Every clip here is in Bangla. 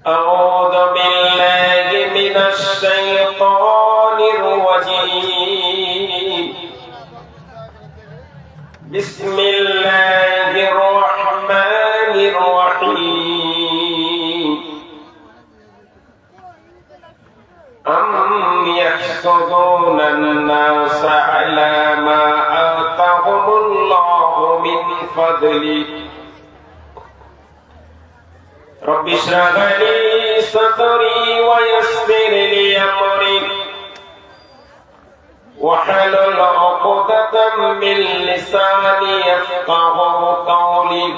أعوذ بالله من الشيطان الرجيم بسم الله الرحمن الرحيم أم يحسدون الناس على ما آتاهم الله من فضله رب اشرح لي صدري ويسر لي أمري واحلل عقدة من لساني يفقهوا قولي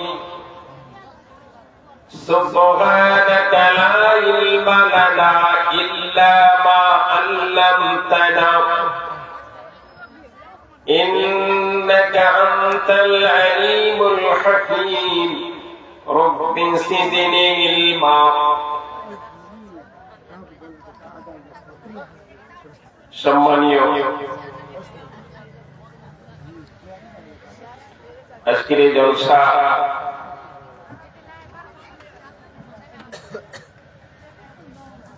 سبحانك لا علم لنا إلا ما علمتنا إنك أنت العليم الحكيم رب زدني علما সম্মানীয় আজকের এই জলসা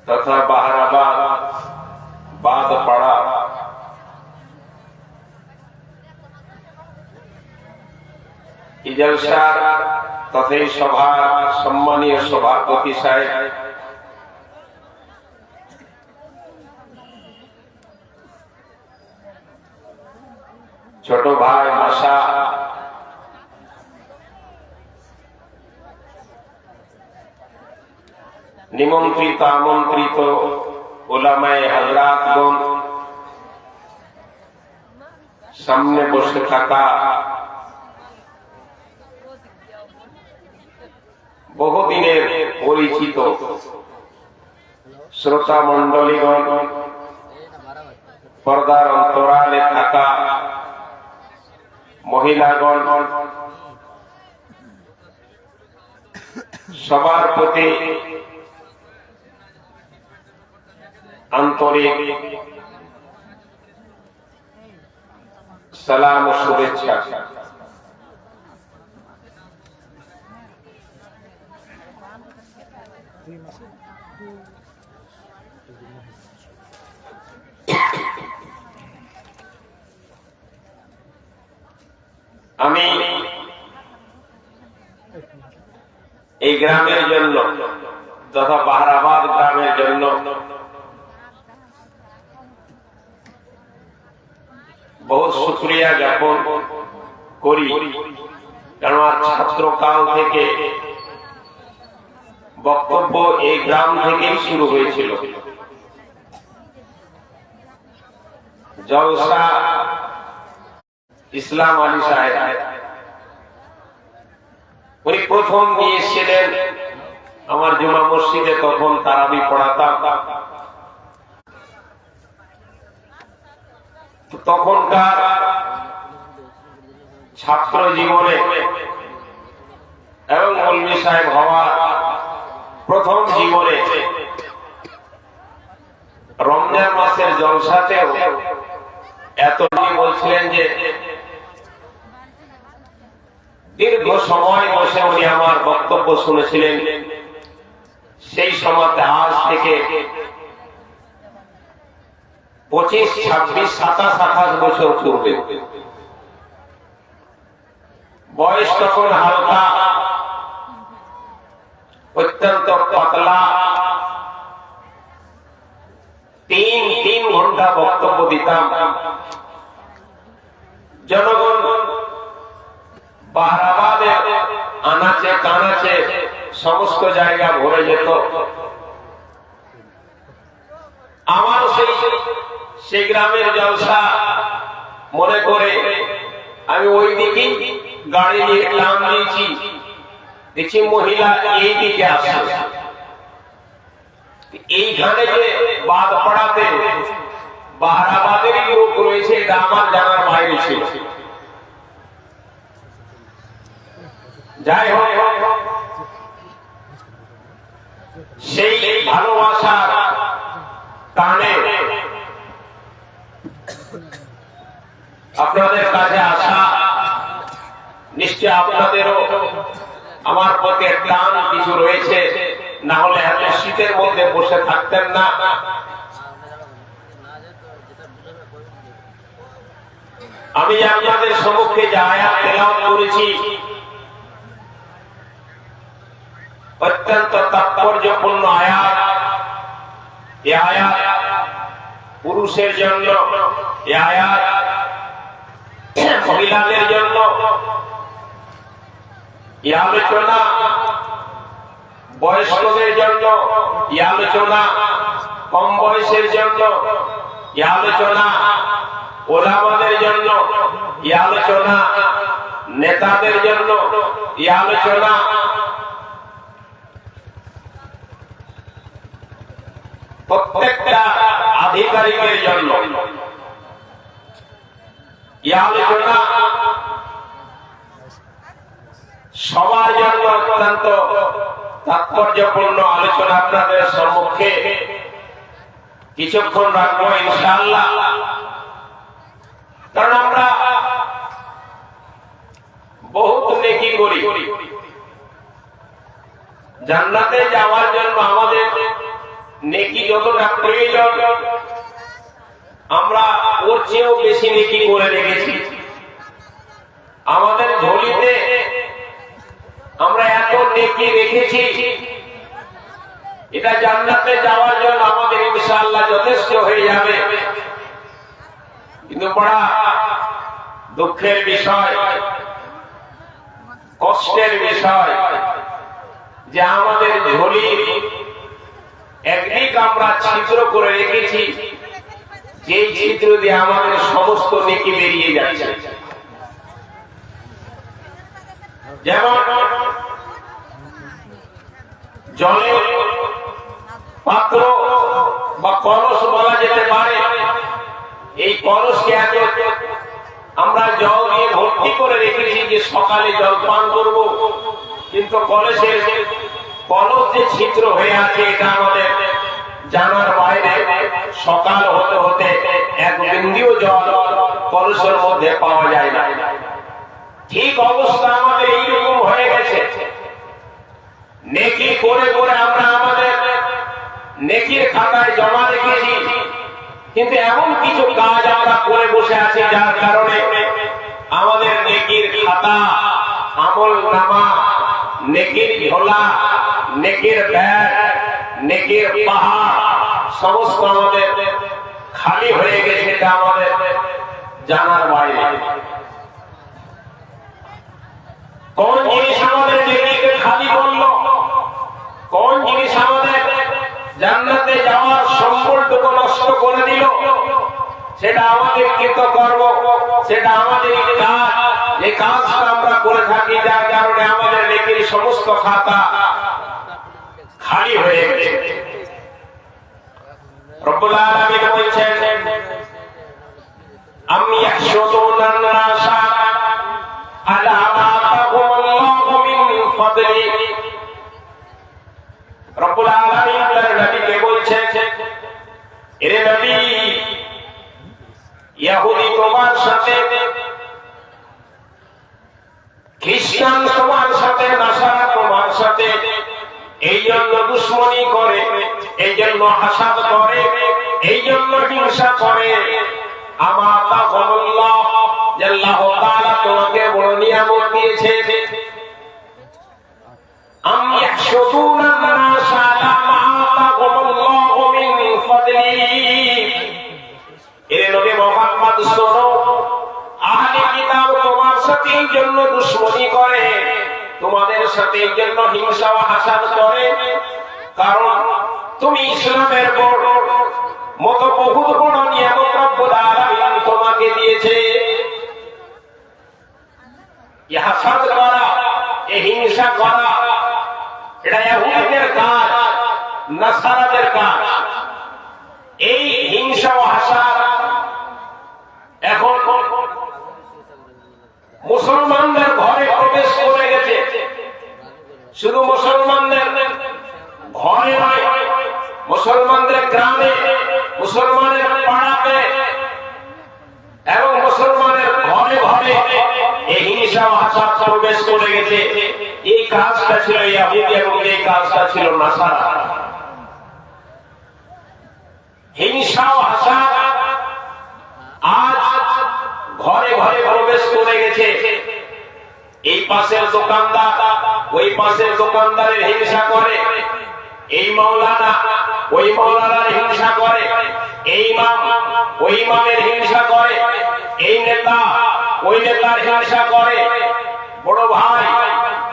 তথা বাহারাবাদ বাদপাড়া এই জলসা তথা এই সভার সম্মানীয় সভাপতি সাহেব, ছোট ভাই মাসা, নিমন্ত্রিত আমন্ত্রিত ওলামায়ে হযরতগণ, সামনে বসে থাকা বহুদিনের পরিচিত শ্রোতা মন্ডলীগণ, পর্দার অন্তরালে থাকা মহিলাগণ, সবার প্রতি আন্তরিক সালাম ও শুভেচ্ছা। আমি এই গ্রামের জন্য তথা বাহারাবাদ গ্রামের জন্য বহুত শুকরিয়া জ্ঞাপন করি, কারণ আমার ছাত্রকাল থেকে বক্তব্য এই গ্রাম থেকেই শুরু হয়েছিল। জলসা ইসলাম আলী সাহেব উনি প্রথম নিয়েছিলেন আমার জুমা মসজিদে, তখন তারাবি পড়াতাম। তখনকার ছাত্র জীবনে এবং মৌলভী সাহেব হওয়া প্রথম জীবনে রমজান মাসের জলসাতেও এত বলছিলেন যে দীর্ঘ সময় বসে উনি আমার বক্তব্য শুনেছিলেন। সেই সময়তে আজ থেকে 25, 26, 27, 28 বছর পূর্বে, বয়স তখন হালকা, অত্যন্ত পাতলা, 3 ঘন্টা বক্তব্য দিতাম। জনগণ বাহারাবাদে আনাচে কানাচে সমস্ত জায়গা ভরে যেত। আমার সেই গ্রামের জলসা মনে করে আমি ওই দিকে গাড়ি নিয়ে টান দিয়েছি, দেখছি মহিলা এই দিকে আসে। এইখানে যে বাদপাড়াতে বাহারাবাদেরই লোক রয়েছে, এটা আমার জানার বাইরে ছিল। যাই হোক, সেই ভালোবাসার টানে আপনাদের কাছে আসা, নিশ্চয় আপনাদেরও আমার প্রতি টান কিছু রয়েছে। না হলে এত শীতের মধ্যে বসে থাকতেন না। আমি আপনাদের সম্মুখে যে আয়াত তেলাওয়াত করেছি অত্যন্ত তাৎপর্যপূর্ণ আয়াত। এই আয়াত পুরুষের জন্য, এই আয়াত মহিলাদের জন্য, এই আলোচনা বয়স্কদের জন্য, এই আলোচনা কম বয়সের জন্য, এই আলোচনা ওলামাদের জন্য, এই আলোচনা নেতাদের জন্য, এই আলোচনা প্রত্যেকটা আধিকারিকের জন্য, এই আলোচনা সবার জন্য অত্যন্ত তাৎপর্যপূর্ণ আলোচনা আপনাদের সম্মুখে কিছুক্ষণ রাখবো ইনশাআল্লাহ। কারণ আমরা বহুত নেকি করি, জান্নাতে যাওয়ার জন্য আমাদের নেকি যতটা প্রয়োজন আমরা ওর চেয়েও বেশি নেকি করে রেখেছি। আমাদের ঝোলিতে আমরা এত নেকি রেখেছি, এটা জান্নাতে যাওয়ার জন্য আমাদের ইনশাআল্লাহ যথেষ্ট হয়ে যাবে। কিন্তু বড় দুঃখের বিষয়, কষ্টের বিষয় যে আমাদের ঝোলি একদিক আমরা ছিদ্র করে রেখেছি, যে ছিদ্র দিয়ে আমাদের সমস্ত নেকি বেরিয়ে যাচ্ছে। যেমন জলের পাত্র বা কলস বলা যেতে পারে, এই কলসকে এত আমরা জল দিয়ে ভর্তি করে রেখেছি যে সকালে জল পান করব, কিন্তু কলসের কলস যে ছিদ্র হয়ে আছে এটা আমাদের জানার বাইরে। সকাল হতে হতে এক বিন্দুও জল কলসের মধ্যে পাওয়া যায় না। ঠিক অবস্থা আমাদের এইরকম হয়ে গেছে। নেকি করে করে আমরা আমাদের নেকির খাতায় জমা রেখেছি, কিন্তু এমন কিছু কাজ আমরা করে বসে আছি যার কারণে আমাদের নেকির খাতা, আমল নামা, নেকির ঝোলা, নেকির ব্যাগ, নেকির পাহাড় সমস্ত আমাদের খালি হয়ে গেছে। এটা আমাদের জানার বাইরে। কোন জিনিস আমাদের নেকিকে খালি করলো, কোন জিনিস আমাদের জান্নাতে যাওয়ার সম্পর্কটুকু নষ্ট করে দিল, সেটা আমাদের কৃতকর্ম, সেটা আমাদের কাজ। যে কাজটা আমরা করে থাকি যার কারণে আমাদের নেকির সমস্ত খাতা খালি হয়ে গেছে। রব্বুল আলামিন বলছেন, আম ইয়াহশুদুনা নাসা আলা মা আতাহুমুল্লাহু মিন ফাদলি। রব্বুল আলামিন তার নবীকে বলছেন, এরে নবী, ইহুদি তোমার সাথে, খ্রিস্টান তোমার সাথে, নাসারা তোমার সাথে এই জন্য দুশ্মনী করে, এই জন্য হাসাদ করে, এই জন্য হিংসা করে। আমার তাআল্লাহ আল্লাহ তাআলা তোমাকে বড় নিয়ামত দিয়েছে। আম ইয়াহশুদুনা নাসা আলা মা আতাহুমুল্লাহু মিন ফাদলি। এ নবী মুহাম্মদ শোনো, আহলে কিতাব তোমার সাথে এই জন্য দুশ্মনী করে, তোমাদের সাথে এই জন্য হিংসা ও হাসাদ করে, কারণ তুমি ইসলামের বড় মত বহুত বড় নিয়ামত রব্বুল আলামিন তোমাকে দিয়েছে। এই হাসাদ করা, এই হিংসা করা, এটা ইহুদিদের কাজ, নাসারাদের কাজ। এই হিংসা ও হাসাদ এখন মুসলমানদের ঘরে প্রবেশ করে গেছে। শুধু মুসলমানদের ঘরে নয়, মুসলমানদের গ্রামে, মুসলমানের পাড়াতে এবং মুসলমানের ঘরে ঘরে এই হিংসা ও হাসাদ প্রবেশ করে গেছে। এই কাজটা ছিল ইহুদি এবং এই কাজটা ছিল নাসারা। হিংসা ও হাসাদ আজ ঘরে ঘরে প্রবেশ করে গেছে। এই পাশের দোকানদার ওই পাশের দোকানদারের হিংসা করে, এই মাওলানা ওই মাওলানার হিংসা করে, এই ইমাম ওই ইমামের হিংসা করে, এই নেতা ওই নেতার হিংসা করে, বড় ভাই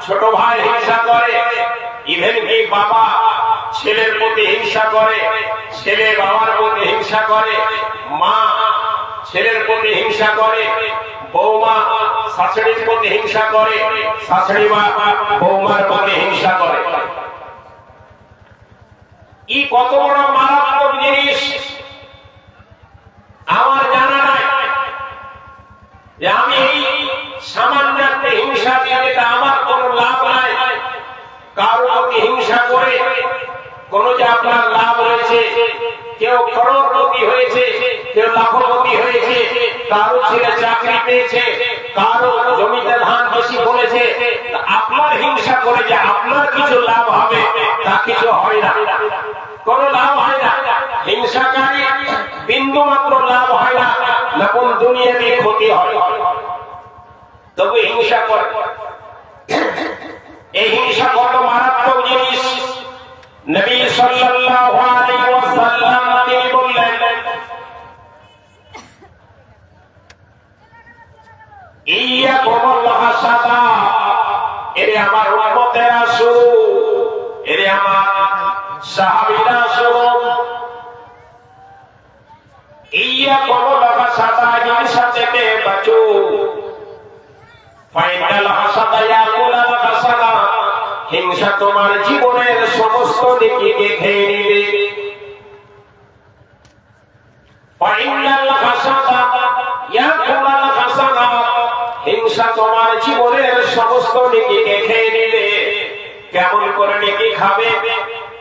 ছোট ভাই হিংসা করে, ইভেন কি বাবা ছেলের প্রতি হিংসা করে, ছেলে বাবার প্রতি হিংসা করে, মা ছেলের প্রতি হিংসা করে, বৌমা শাশুড়ির প্রতি হিংসা করে, শাশুড়ি মা বৌমার প্রতি হিংসা করে। এই কত বড় মারাত্মক জিনিস আমার জানা নাই যে আমি এই সামান্য একটা হিংসা দিয়ে যেটা আমার কোনো লাভ নাই, কারোর প্রতি হিংসা করে কোন যে আপনার লাভ রয়েছে, কেউ করোড়পতি হয়েছে, কেউ লাখপতি হয়েছে, কারো ছেলে চাকরি পেয়েছে, কারো জমিতে ধান বেশি করেছে, আপনার হিংসা করে যে আপনার কিছু লাভ হবে তা কিছু হয় না, কোন লাভ হয় না। হিংসাকারী বিন্দু মাত্র লাভ হয় না, না কোন দুনিয়াতে ক্ষতি হয়, তবে হিংসা করে। এই হিংসা কত মারাত্মক জিনিস। নবী সাল্লাল্লাহু আলাইহি ওয়াসাল্লাম তিনি বললেন, ইয়াকুমুল হাসাদা, এরে আমার উম্মতেরা শুনো, এরে আমার সাহাবীরা শুনো, ইয়াকুমুল হাসাদা, হিংসা থেকে বাঁচো। ফাইনাল হাসাদা ইয়াকুলুল হাসাদা, হিংসা তোমার জীবনের সমস্ত নেকিকে খেয়ে নিবে। ফাইনাল হাসাদা ইয়াকুলুল হাসাদা, হিংসা তোমার জীবনের সমস্ত নেকিকে খেয়ে নিবে। কেমন করে নেকি খাবে?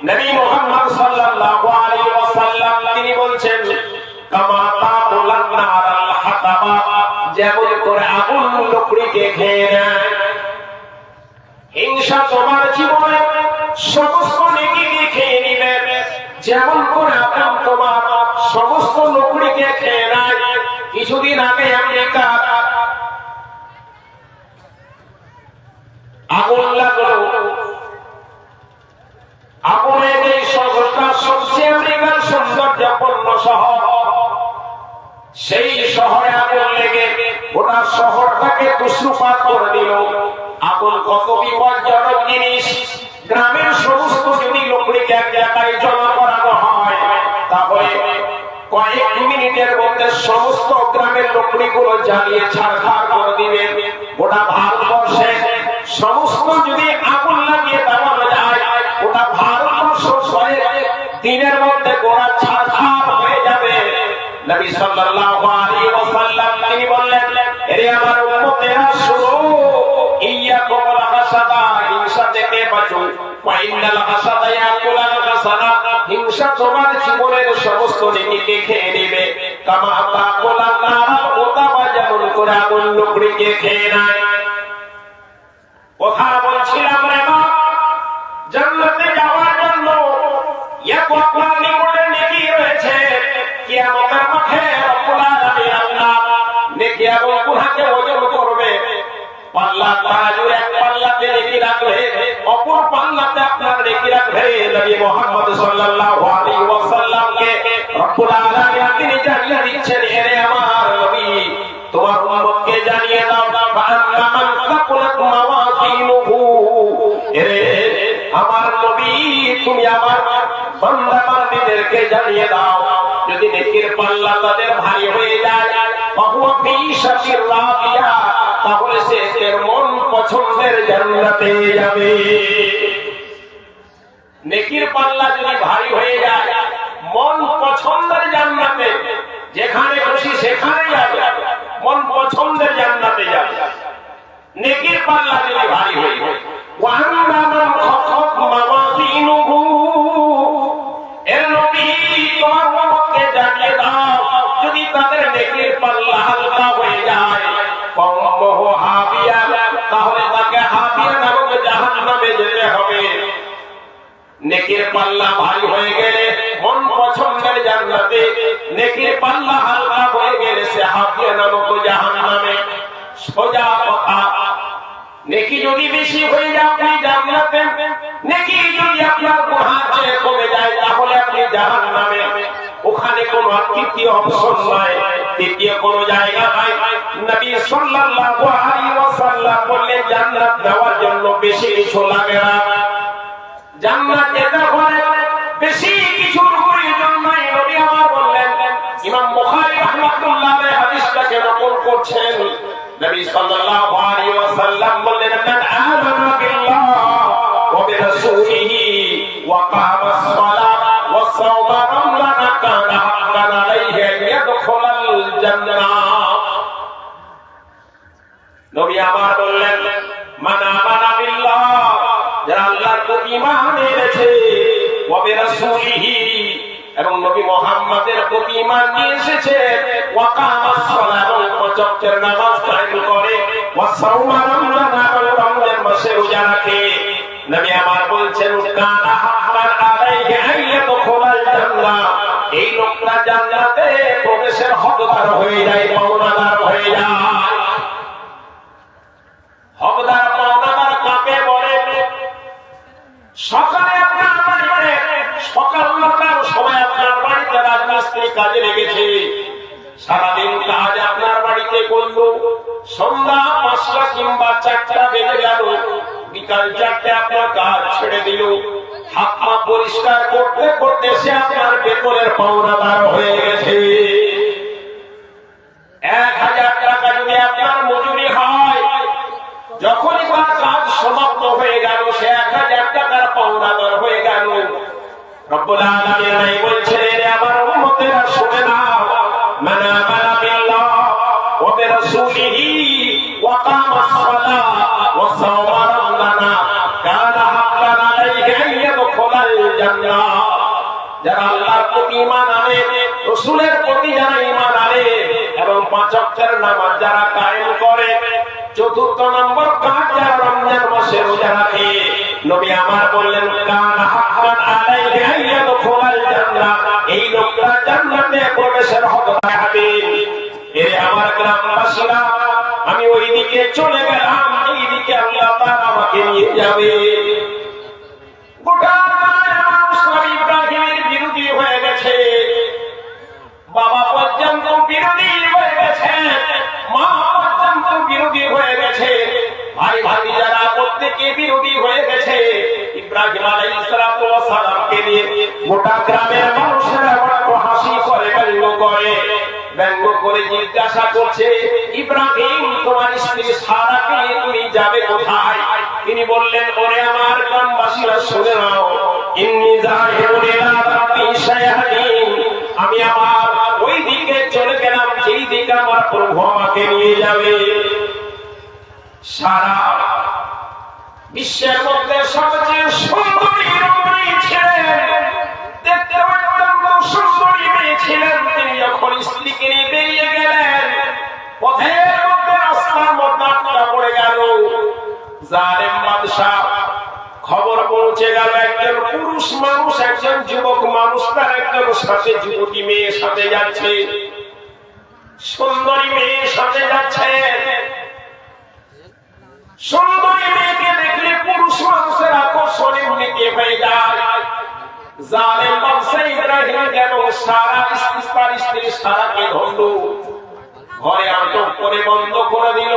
নবী মুহাম্মদ সাল্লাল্লাহু আলাইহি ওয়াসাল্লাম তিনি বলছেন, কামা তাকুলান নারাল হাতাবা, যেমন করে আগুন লকড়িকে খেয়ে নেয়। হিংসা তোমার জীবনে সমস্ত নেকিকে খেয়ে নিবে, যেমন করে আগুন তোমার সমস্ত লকড়িকে খেয়ে নেয়। কিছুদিন আগে আমেরিকা আগুন লাগলো, আগুনের এই শহরটা সবচেয়ে আমেরিকার সৌন্দর্যপূর্ণ শহর, সেই শহরে আগুন লেগে গোটা শহরটাকে তুষরুপাত করে দিল। আগুন কত বিপজ্জনক জিনিস। গ্রামের সমস্ত যদি লোকটিকে এক জায়গায় জমা করানো হয়, তাহলে কয়েক মিনিটের মধ্যে সমস্ত গ্রামের লোকটিগুলো জ্বালিয়ে ছাড়খাড় করে দিবে। গোটা ভারতবর্ষে সমস্ত যদি আগুন লাগিয়ে দেওয়া যায়, গোটা ভারতবর্ষ দিনের মধ্যে গোড়া ছাড়খাড় হয়ে যাবে। নবী সাল্লাল্লাহু আলাইহি ওয়াসাল্লাম তিনি বললেন, এরে আমার উম্মতেরা শুনো, ইয়াকুমুল হাসাদা, হিংসা থেকে বাঁচো। ফাইনাল হাসাদা ইয়াকুলুল হাসানা, হিংসা তোমার জীবনের সমস্ত নেকিকে খেয়ে নেবে। কামা তাকুলান নারাল হাতাবা, যেমন করে আগুন লকড়িকে খেয়ে নেয়। কথা বলছিলাম রে মা, জান্নাতে যাওয়ার জন্য এক আপনার নিকটে নেকি রয়েছে। কিয়ামতের মাঠে রব্বুল আলামিন আল্লাহ নেকি এবং গুনাহকে ওজন করবে। পাল্লা তাজুর এক পাল্লাতে নেকি রাখবে, অপর পাল্লাতে আপনার নেকি রাখবে। নবী মুহাম্মদ সাল্লাল্লাহু আলাইহি ওয়াসাল্লামকে রব্বুল আলামিন তিনি জানিয়ে দিচ্ছেন, এরে আমার নবী, তোমার উম্মতকে জানিয়ে দাও, আন্না মান তাকুলাত মাওয়াজিনুহু, এরে আমার নবী তুমি আমার বান্দা বান্দীদেরকে জানিয়ে দাও, যদি নেকির পাল্লা তাদের ভারী হয়ে যায়, তাহলে সে এর মন পছন্দের জান্নাতে যাবে। নেকির পাল্লা যদি ভারী হয়ে যায়, মন পছন্দের জান্নাতে, যেখানে খুশি সেখানে যাবে, মন পছন্দের জান্নাতে যাবে। নেকির পাল্লা যদি ভারী হয়ে যায়, যদি তাদের নেকির পাল্লা হালকা হয়ে যায়, জাহান্নামে যেতে হবে। নেকির পাল্লা ভারী হয়ে গেলে মন পছন্দের জান্নাতে, নেকির পাল্লা হালকা হয়ে গেলে সে হাফিয়া নামক জাহান্নামে। সোজা কথা, নেকি যদি বেশি হয়ে যায় আপনি জান্নাতে, নেকি যদি আপনার গুনাহ চেয়ে কমে যায় তাহলে আপনি জাহান্নামে। ওখানে কোনো তৃতীয় অপশন নাই, তৃতীয় কোনো জায়গা নাই। নবী সাল্লাল্লাহু আলাইহি ওয়াসাল্লাম বললেন জান্নাত যাওয়ার জন্য বেশি কিছু লাগে না। জান্নাত যেতে হলে বেশি কিছুর প্রয়োজন নাই। নবী আমার বললেন, ইমাম বুখারী রাহমাতুল্লাহ আলাইহি হাদিসটাকে নকল করছেন। নবী সাল্লাল্লাহু আলাইহি ওয়াসাল্লাম বললেন, মান আমানা বিল্লাহ ওয়া বিরাসূলিহি ওয়া কামাস সালাত ওয়া সাওমা রামাদান কানা হাক্কান আলাইহি আন ইয়াদখুলাল জান্নাহ। নবী আমার বললেন, মান আমানা বিল্লাহ, যারা আল্লাহর প্রতি ঈমান এনেছে, ওয়া বিরাসূলিহি, এবং নবী মুহাম্মাদের প্রতি ঈমান নিয়ে এসেছে, ওয়া কামাস সালাত, পাঁচ ওয়াক্তের নামাজ কায়েম করে, ওয়া সাওমা রামাদান, রমজান মাসে রোজা রাখে। নবী আমার বলছেন, কানা হাক্কান আলাইহি আন ইয়াদখুলাল জান্নাহ, এই লোকটা জান্নাতে প্রবেশের হকদার হয়ে যায়, পাওনাদার হয়ে যায়। হকদার পাওনাদার কাকে বলে? সকালে আপনার বাড়িতে সকাল 9টার সময় আপনার বাড়িতে রাজমিস্ত্রি কাজে লেগেছে, সারাদিন কাজ আপনার বাড়িতে করলো, সন্ধ্যা 5টা কিংবা 4টা বেজে গেল, বিকাল 4টে আপনার কাজ ছেড়ে দিল, হাত পা পরিষ্কার করতে করতে সে আপনার বেতনের পাওনাদার হয়ে গেছে। 1000 টাকা যদি আপনার মজুরি হয়, যখনই তার কাজ সমাপ্ত হয়ে গেল সে 1000 টাকার পাওনাদার হয়ে গেল। রব্বুল আলামিন বলছেন, আমার উম্মতেরা শুনে নাও, মান আমানা বিল্লাহ ওয়া বিরাসূলিহি ওয়া কামাস সালাত ওয়া সাওমা রামাদান কানা হাক্কান আলাইহি আন ইয়াদখুলাল জান্নাহ। যারা আল্লাহর প্রতি ঈমান আনে, রাসূলের প্রতি যারা ঈমান আনে এবং 5 ওয়াক্তের নামাজ যারা কায়েম করে, 4র্থ নম্বর কাজ যারা রমজান মাসে রোজা রাখে, নবী আমার বললেন, কানা হাক্কান আলাইহি আন ইয়াদখুলাল জান্নাহ, এই লোকটা জান্নাতে প্রবেশের হকদার হবে। এর আমার গ্রামবাসীরা, আমি ওই দিকে চলে গেলাম, এই দিকে আল্লাহ তাআলা আমাকে নিয়ে যাবে। গোটা মানুষ নবী ইব্রাহিমের বিরোধী হয়ে গেছে, বাবা পর্যন্ত বিরোধী হয়ে গেছে, মা পর্যন্ত বিরোধী হয়ে গেছে, ভাই ভাবি যারা প্রত্যেকে বিরোধী হয়ে গেছে। ইব্রাহিম আলাইহিস সালামকে নিয়ে গোটা গ্রামের মানুষেরা বড় হাসি করে, ব্যঙ্গ করে জিজ্ঞাসা করছে, ইব্রাহিম তোমার স্ত্রী সারাকে নিয়ে তুমি যাবে কোথায়? তিনি বললেন, ওরে আমার গ্রামবাসীরা শুনে নাও, ইন্নী যাহিবুন ইলা রাব্বি সায়াহদিন, আমি আমার ওই দিকে চলে গেলাম যেই দিকে আমার প্রভু আমাকে নিয়ে যাবে। সারা বিশ্বের মধ্যে সবচেয়ে সুন্দরী রমণী ছিলেন, দেখতে অত্যন্ত সুন্দরী মেয়ে ছিলেন। তিনি যখন স্ত্রীকে নিয়ে বেরিয়ে গেলেন, পথের মধ্যে রাস্তার মধ্যে আটকা পড়ে গেল। জালেম বাদশা খবর পৌঁছে গেল, একজন পুরুষ মানুষ, একজন যুবক মানুষ তার একজন সাথে যুবতী মেয়ের সাথে যাচ্ছে, সুন্দরী মেয়ের সাথে যাচ্ছে। সুন্দরী মেয়েকে দেখলে পুরুষ মানুষের আকর্ষণ এমনিতে হয়ে যায়। জালেম বাদশা ইব্রাহিম গেল, সারা স্ত্রী সারাকে ধরল, ঘরে আটক করে বন্ধ করে দিল।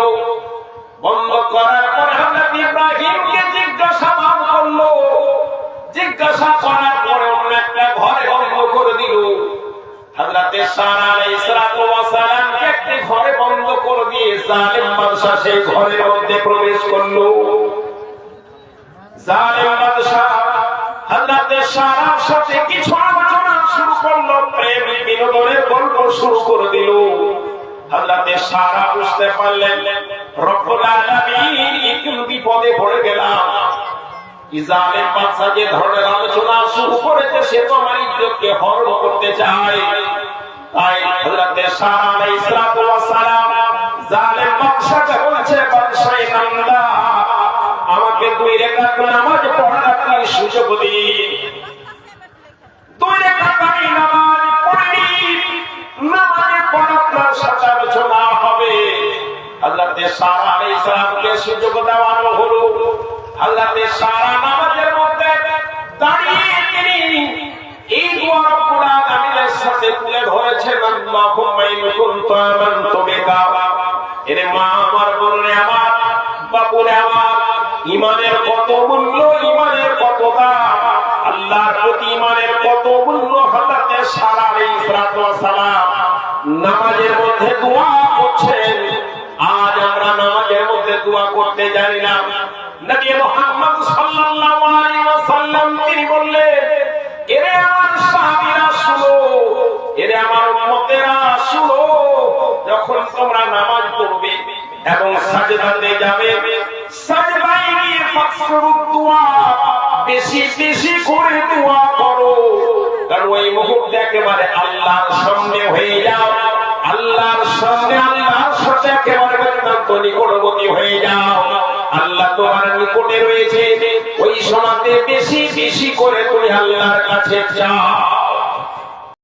বন্ধ করার পর হযরত ইব্রাহিমকে জিজ্ঞাসাবাদ করলো, জিজ্ঞাসা করার পরে অন্য একটা ঘরে বন্ধ করে দিল। হযরত সারা আলাইহিস সালামকে একটি ঘরে বন্ধ করে দিয়ে জালেম বাদশা সেই ঘরের মধ্যে প্রবেশ করলো। জালেম বাদশা হযরত সারার সাথে কিছু আলোচনা শুরু করলো, প্রেম বিনোদনের গল্প শুরু করে দিল। হযরত সারা বুঝতে পারলেন, রব্বুল আলামিন একটু বিপদে পড়ে গেলাম। জালেম বাদশা যে ধরনের আলোচনা শুরু করেছে সে তো আমার ইজ্জতকে হরণ করতে চায়। তাই হযরত সারা আলাইহিস সালাম জালেম বাদশাকে বলছে, বাদশাহ নামদা আমাকে 2 রাকাত নামাজ পড়ার আপনি সুযোগ দিন। 2 রাকাত আমি নামাজ পড়ি, নামাজে পড়া আপনার সাথে আলোচনা হবে। হযরত সারা আলাইহিস সালামকে সুযোগ দেওয়া হলো। হযরত সারা নামাজের মধ্যে দাঁড়িয়ে তিনি এই দোয়া রব্বুল আলামিনের সাথে তুলে ধরেছেন, আল্লাহুম্মা ইন কুনতু আমানতু বিকা। এরে মা আমার, বোনে আমার, বাপুরে আমার, ঈমানের কত মূল্য, ঈমানের কত দাম, আল্লাহর প্রতি ঈমানের কত মূল্য। হযরত সারা আলাইহিস সালাম নামাজের মধ্যে দোয়া করছেন। আজ আমরা নামাজের মধ্যে দোয়া করতে জানি না। নবী মুহাম্মদ সাল্লাল্লাহু আলাইহি ওয়াসাল্লাম তিনি বললেন, এরে আমার সাহাবীরা শুনো, এরে আমার উম্মতেরা শুনো, যখন তোমরা নামাজ পড়বে এবং সাজদাতে যাবে, সাজদায় গিয়ে ফাকসুরুদ দুআ, বেশি বেশি করে দোয়া করো। কারণ ওই মুহূর্তে একেবারে আল্লাহর সামনে হয়ে যাও, আল্লাহর সামনে আল্লাহর সাথে একেবারে অত্যন্ত নিকটবর্তী হয়ে যাও। আল্লাহ তোমার নিকটে রয়েছে, ওই সময়তে বেশি বেশি করে তুমি আল্লাহর কাছে যাও।